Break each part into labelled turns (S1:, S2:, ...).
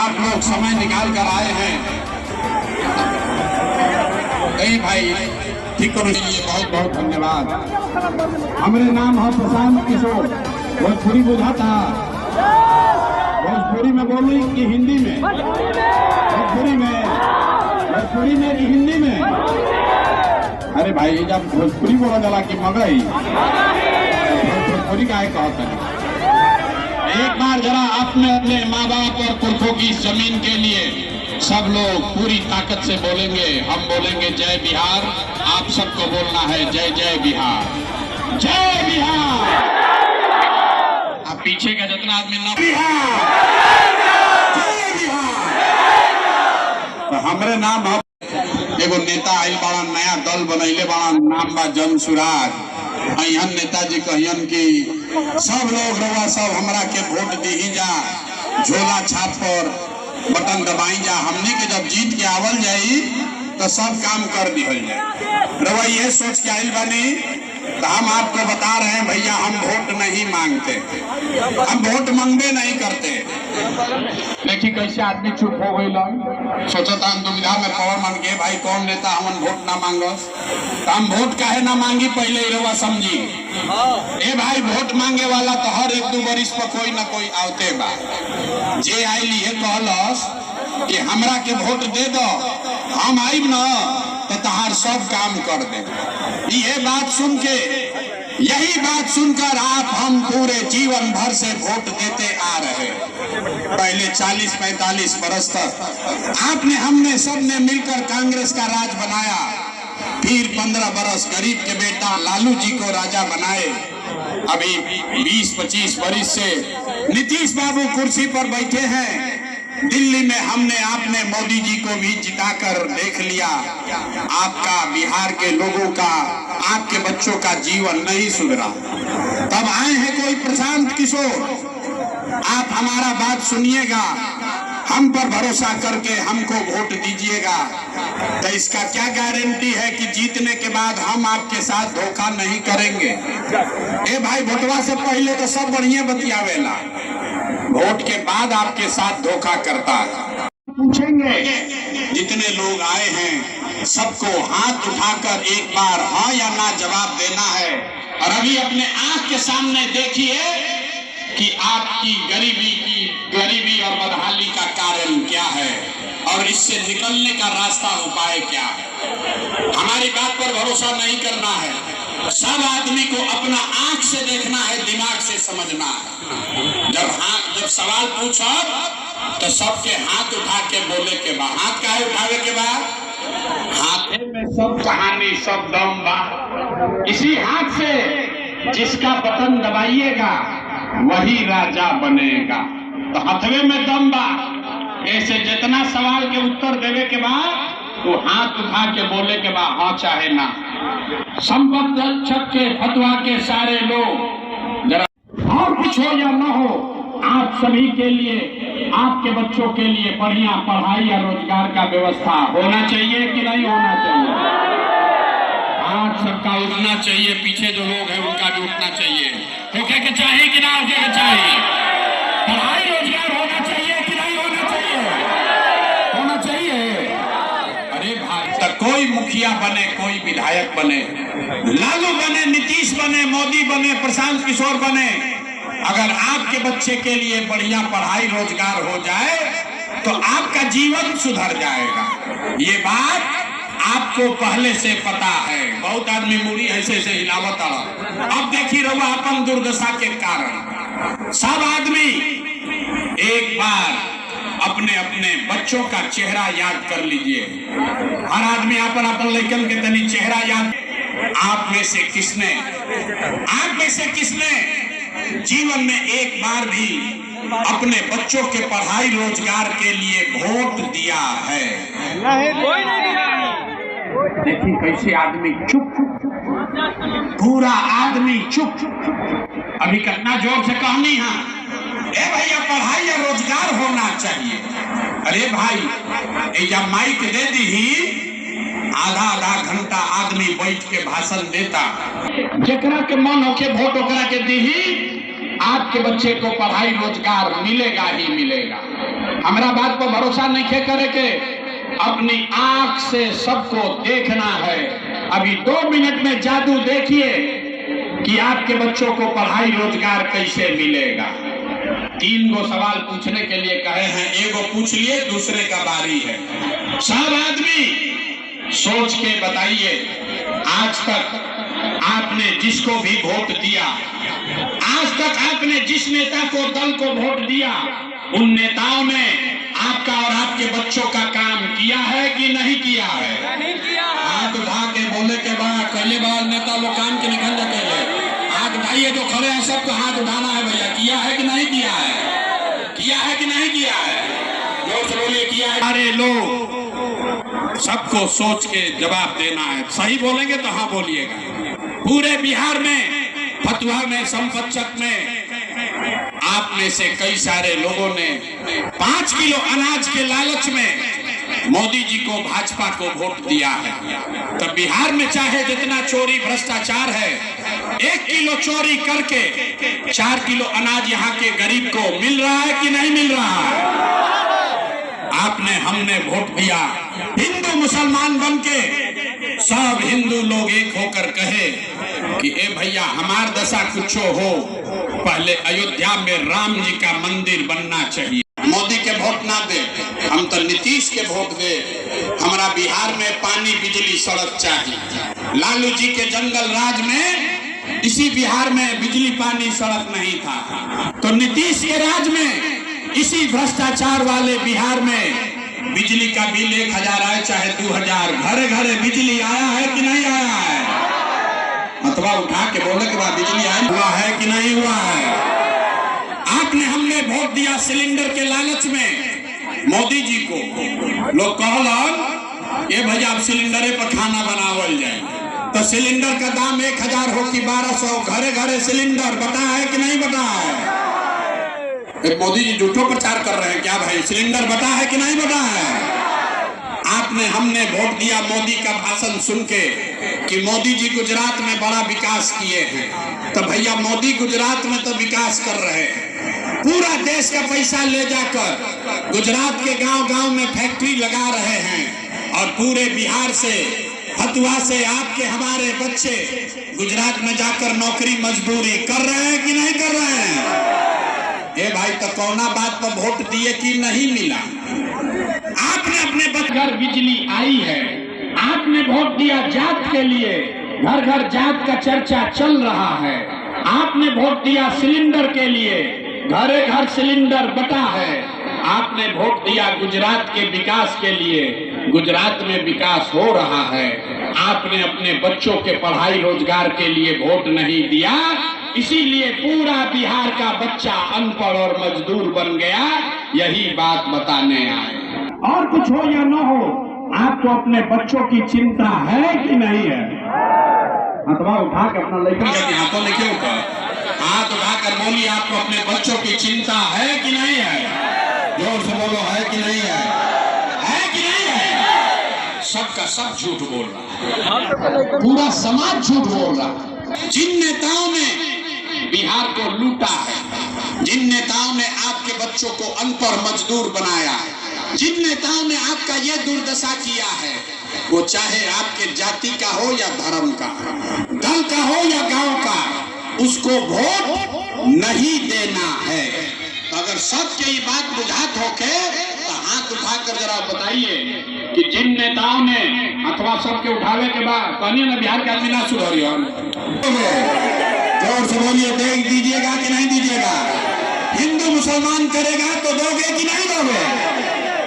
S1: आप लोग समय निकाल कर आए हैं। कहीं भाई ठीक करने के लिए बहुत बहुत धन्यवाद। हमारे नाम है प्रशांत किशोर। भोजपुरी बुझाता, भोजपुरी में बोली कि हिंदी में? भोजपुरी में कि हिंदी में? अरे भाई जब भोजपुरी बोला जाला कि मगही भोजपुरी का कहते हैं। एक बार जरा अपने अपने माँ बाप और पुरखों की जमीन के लिए सब लोग पूरी ताकत से बोलेंगे। हम बोलेंगे जय बिहार, आप सबको बोलना है जय जय बिहार, जय बिहार। आप पीछे का जितना आदमी ना बिहार, जय बिहार। तो हमारे नाम है एगो नेता आइल बड़ा, नया दल बनैले बड़ा, नाम बा जन सुराज। अहन नेताजी कहियन कि सब लोग रवा सब हमरा के वोट दी जा, झोला छाप पर बटन दबाई जा। हमने के जब जीत के आवल जाई तो सब काम कर दिहल जाए। रवा ये सोच के आइल बानी तो हम आपको बता रहे हैं भैया, हम वोट नहीं मांगते, हम वोट मांगबे नहीं करते। देखिए कैसे आदमी चुप हो गई। सोचता हम दुविधा में पवर मान के भाई कौन नेता हमन वोट ना मांगस, तो हम वोट काहे ना मांगी पहले ही रवा समझी। ए भाई वोट मांगे वाला तो हर एक दो बरिस पर कोई ना कोई आवते बा। जे आइली है कहलस कि हमरा के वोट दे दो, हम आइब न तो तहार सब काम कर दे। ये बात सुन के, यही बात सुनकर आप हम पूरे जीवन भर से वोट देते आ रहे। पहले 40-45 बरस तक आपने हमने सबने मिलकर कांग्रेस का राज बनाया। फिर 15 बरस गरीब के बेटा लालू जी को राजा बनाए। अभी 20-25 बरस से नीतीश बाबू कुर्सी पर बैठे हैं। दिल्ली में हमने आपने मोदी जी को भी जिताकर देख लिया। आपका बिहार के लोगों का, आपके बच्चों का जीवन नहीं सुधरा। तब आए हैं कोई प्रशांत किशोर। आप हमारा बात सुनिएगा, हम पर भरोसा करके हमको वोट दीजिएगा। तो इसका क्या गारंटी है कि जीतने के बाद हम आपके साथ धोखा नहीं करेंगे? ए भाई वोटवा से पहले तो सब बढ़िया बतियावेला, वोट के बाद आपके साथ धोखा करता है। पूछेंगे जितने लोग आए हैं सबको हाथ उठाकर एक बार हाँ या ना जवाब देना है। और अभी अपने आंख के सामने देखिए कि आपकी गरीबी और बदहाली का कारण क्या है और इससे निकलने का रास्ता उपाय क्या है। हमारी बात पर भरोसा नहीं करना है, सब आदमी को अपना आंख से देखना है, दिमाग से समझना है। जब सवाल पूछो तो सबके हाथ उठा के बोले के बाद, हाथ काहे उठावे के बाद? हाथे में सब कहानी सब दम बा। इसी हाथ से जिसका बटन दबाइएगा वही राजा बनेगा। तो हथवे में दम बा। ऐसे जितना सवाल के उत्तर देवे के बाद तो हाथ उठा के बोले के बाद हाँ चाहे ना। संपत्ति रक्षक के फतवा के सारे लोग, जरा और कुछ हो या न हो, आप सभी के लिए, आपके बच्चों के लिए बढ़िया पढ़ाई या रोजगार का व्यवस्था होना चाहिए कि नहीं होना चाहिए? हाथ सबका उठना चाहिए, पीछे जो लोग हैं उनका भी उठना चाहिए। होके के चाहिए कि ना होके के चाहिए? पढ़ाई रोजगार होना चाहिए कि नहीं होना चाहिए? होना चाहिए। अरे भाई तो कोई मुखिया बने, कोई विधायक बने, लालू बने, नीतीश बने, मोदी बने, प्रशांत किशोर बने, अगर आपके बच्चे के लिए बढ़िया पढ़ाई रोजगार हो जाए तो आपका जीवन सुधर जाएगा। ये बात आपको पहले से पता है। बहुत आदमी मुड़ी ऐसे ऐसे हिलावत आ। अब देखिए रहुआ अपन दुर्दशा के कारण सब आदमी एक बार अपने अपने बच्चों का चेहरा याद कर लीजिए। हर आदमी अपन अपन लड़कन के तनी चेहरा याद। आप में से किसने जीवन में एक बार भी अपने बच्चों के पढ़ाई रोजगार के लिए वोट दिया है? कोई नहीं दिया। देखिए कैसे आदमी चुप, पूरा आदमी चुप। अभी कितना जोर से कहनी है, ए भैया पढ़ाई या रोजगार होना चाहिए। अरे भाई जब माइक दे दी ही आधा घंटा आदमी बैठ के भाषण देता। जेकरा के मन होके वोट ओकरा के दी ही, आपके बच्चे को पढ़ाई रोजगार मिलेगा ही मिलेगा। हमारा बात पर भरोसा नहीं खे करे के अपनी आंख से सबको देखना है। अभी 2 मिनट में जादू देखिए कि आपके बच्चों को पढ़ाई रोजगार कैसे मिलेगा। 3 गो सवाल पूछने के लिए कहे हैं, एगो पूछ लिए, दूसरे का बारी है। सब आदमी सोच के बताइए, आज तक आपने जिसको भी वोट दिया, आज तक आपने जिस नेता को, दल को वोट दिया, उन नेताओं ने आपका और आपके बच्चों का काम किया है कि नहीं किया है? हाथ उठा के बोले के बाद पहले बार नेता लोग काम के निकल जाते हैं। हाथ उठाइए, जो खड़े हैं सबको हाथ उठाना है भैया। किया है कि नहीं किया है? किया है कि नहीं किया है? जोर से बोलिए, किया है। अरे लोग सबको सोच के जवाब देना है। सही बोलेंगे तो हाँ बोलिएगा। पूरे बिहार में फतुहा में, संपतचक में आप में से कई सारे लोगों ने 5 किलो अनाज के लालच में मोदी जी को, भाजपा को वोट दिया है। तो बिहार में चाहे जितना चोरी भ्रष्टाचार है, 1 किलो चोरी करके 4 किलो अनाज यहाँ के गरीब को मिल रहा है कि नहीं मिल रहा है? आपने, हमने वोट दिया, हिंदू मुसलमान बनके सब हिंदू लोग एक होकर कहे कि ए भैया हमार दशा कुछ हो, पहले अयोध्या में राम जी का मंदिर बनना चाहिए। मोदी के वोट ना दे, हम तो नीतीश के वोट दे। हमारा बिहार में पानी, बिजली, सड़क चाहिए। लालू जी के जंगल राज में इसी बिहार में बिजली, पानी, सड़क नहीं था, तो नीतीश के राज में इसी भ्रष्टाचार वाले बिहार में बिजली का बिल 1000 आए चाहे 2000, घरे घरे बिजली आया है कि नहीं आया है? अथवा उठा के बोले के बाद बिजली आया हुआ है कि नहीं हुआ है? आपने, हमने वोट दिया सिलेंडर के लालच में मोदी जी को। लोग कहलन ये भैया अब सिलेंडरे पर खाना बनावल जाए, तो सिलेंडर का दाम 1000 हो कि 1200, घरे घरे सिलेंडर बता है कि नहीं बता है? मोदी जी झूठो प्रचार कर रहे हैं क्या भाई? सिलेंडर बता है कि नहीं बता है? आपने, हमने वोट दिया मोदी का भाषण सुन के कि मोदी जी गुजरात में बड़ा विकास किए हैं। तो भैया मोदी गुजरात में तो विकास कर रहे हैं, पूरा देश का पैसा ले जाकर गुजरात के गांव-गांव में फैक्ट्री लगा रहे हैं, और पूरे बिहार से, फतुहा से आपके हमारे बच्चे गुजरात में जाकर नौकरी मजदूरी कर रहे हैं कि नहीं कर रहे हैं? ए भाई, तो कौना बात पर वोट दिए कि नहीं मिला? आपने अपने घर बिजली आई है, आपने वोट दिया जात के लिए, घर घर जात का चर्चा चल रहा है। आपने वोट दिया सिलेंडर के लिए, घरे घर सिलेंडर बटा है। आपने वोट दिया गुजरात के विकास के लिए, गुजरात में विकास हो रहा है। आपने अपने बच्चों के पढ़ाई रोजगार के लिए वोट नहीं दिया, इसीलिए पूरा बिहार का बच्चा अनपढ़ और मजदूर बन गया। यही बात बताने आए। और कुछ हो या न हो, आपको अपने बच्चों की चिंता है कि नहीं है? अथवा उठा के अपना लेकर हाथों में क्यों कर, हाथ उठाकर बोलिए, आपको अपने बच्चों की चिंता है कि नहीं है? जोर से बोलो, है कि नहीं है? है कि नहीं है? सबका सब झूठ बोल रहा है, पूरा समाज झूठ बोल रहा है। जिन नेताओं ने बिहार को लूटा है, जिन नेताओं ने आपके बच्चों को अनपढ़ मजदूर बनाया है, जिन नेताओं ने आपका ये दुर्दशा किया है, वो चाहे आपके जाति का हो या धर्म का, दल का हो या गांव का, उसको वोट नहीं देना है। तो अगर सबके ये बात बुझात होके तो हाथ उठाकर जरा बताइए कि जिन नेताओं ने, अथवा सबके उठावे के बाद कहनिए ना बिहार के आदमी ना सुधरियो, जोर से बोलिए, दे दीजिएगा कि नहीं दीजिएगा? हिंदू मुसलमान करेगा तो दोगे कि नहीं दोगे?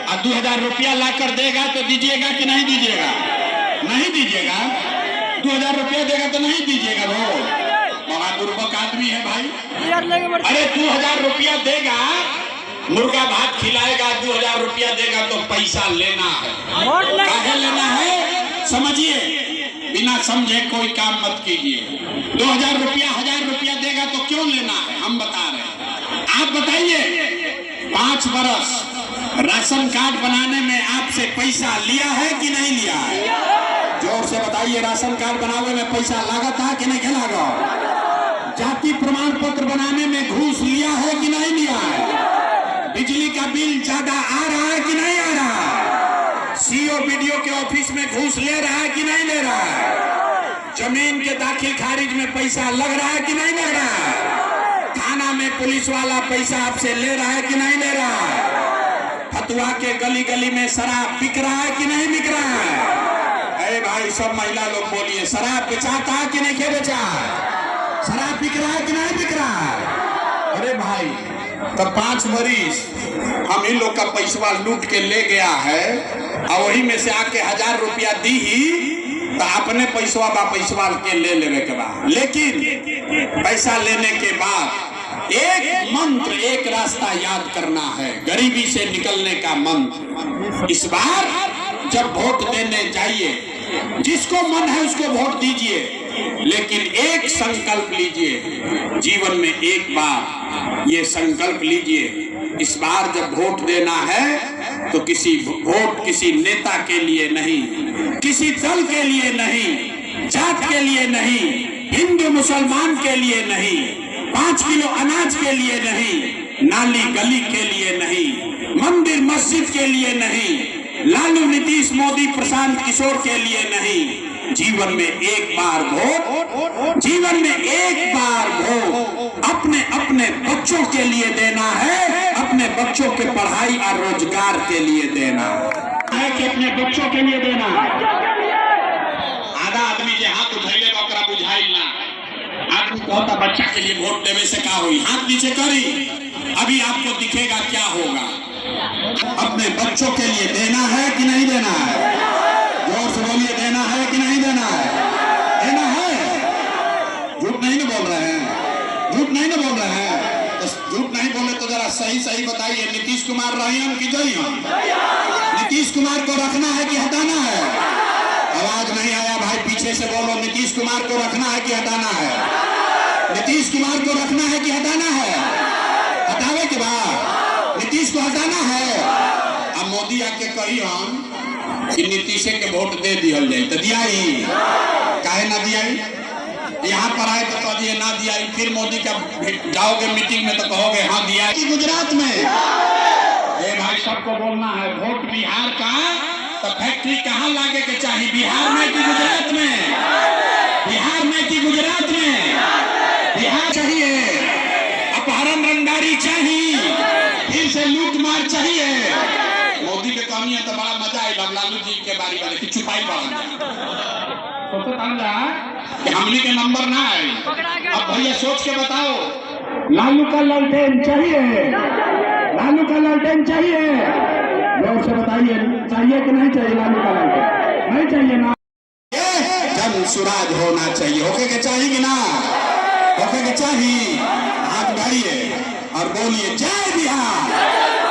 S1: और 2000 रुपया लाकर देगा तो दीजिएगा कि नहीं दीजिएगा? नहीं दीजिएगा। 2000 रुपया देगा तो नहीं दीजिएगा। वो महादुर्भक आदमी है भाई। अरे 2000 रुपया देगा, मुर्गा भात खिलाएगा, 2000 रुपया देगा तो पैसा लेना है। काहे लेना है? समझिए, बिना समझे कोई काम मत कीजिए। 2000 रुपया, 1000 रुपया देगा तो क्यों लेना है? हम बता रहे हैं। आप बताइए, 5 बरस राशन कार्ड बनाने में आपसे पैसा लिया है कि नहीं लिया है? जोर से बताइए, राशन कार्ड बनाने में पैसा लागत है कि नहीं लगा? जाति प्रमाण पत्र बनाने में घूस लिया है कि नहीं लिया है? बिजली का बिल ज्यादा आ रहा है कि नहीं आ रहा है? सीओ बीडीओ के ऑफिस में घूस ले रहा है कि नहीं ले रहा है? जमीन के दाखिल खारिज में पैसा लग रहा है कि नहीं लग रहा है? थाना में पुलिस वाला पैसा आपसे ले रहा है कि नहीं ले रहा है? फतुहा के गली गली में शराब बिक रहा है कि नहीं बिक रहा है? अरे भाई सब महिला लोग बोलिए, शराब बेचाता है कि नहीं बेचा? शराब बिक रहा है कि नहीं बिक रहा है? अरे भाई तो 5 बरिस हम इन लोग का पैसा लूट के ले गया है और वही में से आके 1000 रुपया दी ही तो अपने पैसा के ले लेवे के बाद, लेकिन पैसा लेने के बाद एक मंत्र, एक रास्ता याद करना है, गरीबी से निकलने का मंत्र। इस बार जब वोट देने जाइए, जिसको मन है उसको वोट दीजिए, लेकिन एक संकल्प लीजिए, जीवन में एक बार ये संकल्प लीजिए, इस बार जब वोट देना है तो वोट किसी नेता के लिए नहीं, किसी दल के लिए नहीं, जात के लिए नहीं, हिंदू मुसलमान के लिए नहीं, 5 किलो अनाज के लिए नहीं, नाली गली के लिए नहीं, मंदिर मस्जिद के लिए नहीं, लालू नीतीश मोदी प्रशांत किशोर के लिए नहीं, जीवन में एक बार वोट, जीवन में एक बार वोट अपने अपने बच्चों के लिए देना है, अपने बच्चों के पढ़ाई और रोजगार के लिए देना है, कि अपने बच्चों के लिए देना है। आधा आदमी जो हाथ उठैले ओकरा बुझाई ना, आदमी कहता बच्चा के लिए वोट देवे से का हुई, हाथ नीचे करी, अभी आपको दिखेगा क्या होगा। अपने बच्चों के लिए देना है कि नहीं देना है? जोर से बोलिए, देना है कि नहीं देना है? देना है। झूठ नहीं ना बोल रहे हैं, झूठ नहीं ना बोल रहे हैं, तो झूठ नहीं बोले तो जरा सही सही बताइए, नीतीश कुमार रही हम कि जई हम? नीतीश कुमार को रखना है कि हटाना है? आवाज नहीं आया भाई, पीछे से बोलो, नीतीश कुमार को रखना है कि हटाना है? नीतीश कुमार को रखना है कि हटाना है? हटावे के बाद नीतीश को हटाना है। अब मोदी आके कही हम कि नीतीश के वोट दे दिया जाए, तो दिया ही काहे ना दिया? यहाँ पर आए तो कह दिए ना दिया, फिर मोदी का जाओगे मीटिंग में तो कहोगे हाँ दिया। कि गुजरात में ए भाई सबको बोलना है, वोट बिहार का तो फैक्ट्री कहाँ लागे के चाहिए, बिहार में कि गुजरात में? बिहार में कि गुजरात में? बिहार चाहिए, अपहरण रंगदारी चाहिए, फिर से लूट मार चाहिए। मोदी के कहानी है तो बड़ा मजा आई, लालू जी के बारे में कि छुपाई पड़ा कि हमने के नंबर ना आए। अब भैया सोच के बताओ, लालू का लालटेन चाहिए, लालू का लालटेन चाहिए, जोर से बताइए, चाहिए कि नहीं चाहिए? लालू का लालटेन नहीं चाहिए ना? जन सुराज होना चाहिए, होके के चाहिए कि ना? होके के चाहिए। हाथ उठाइए और बोलिए जय बिहार।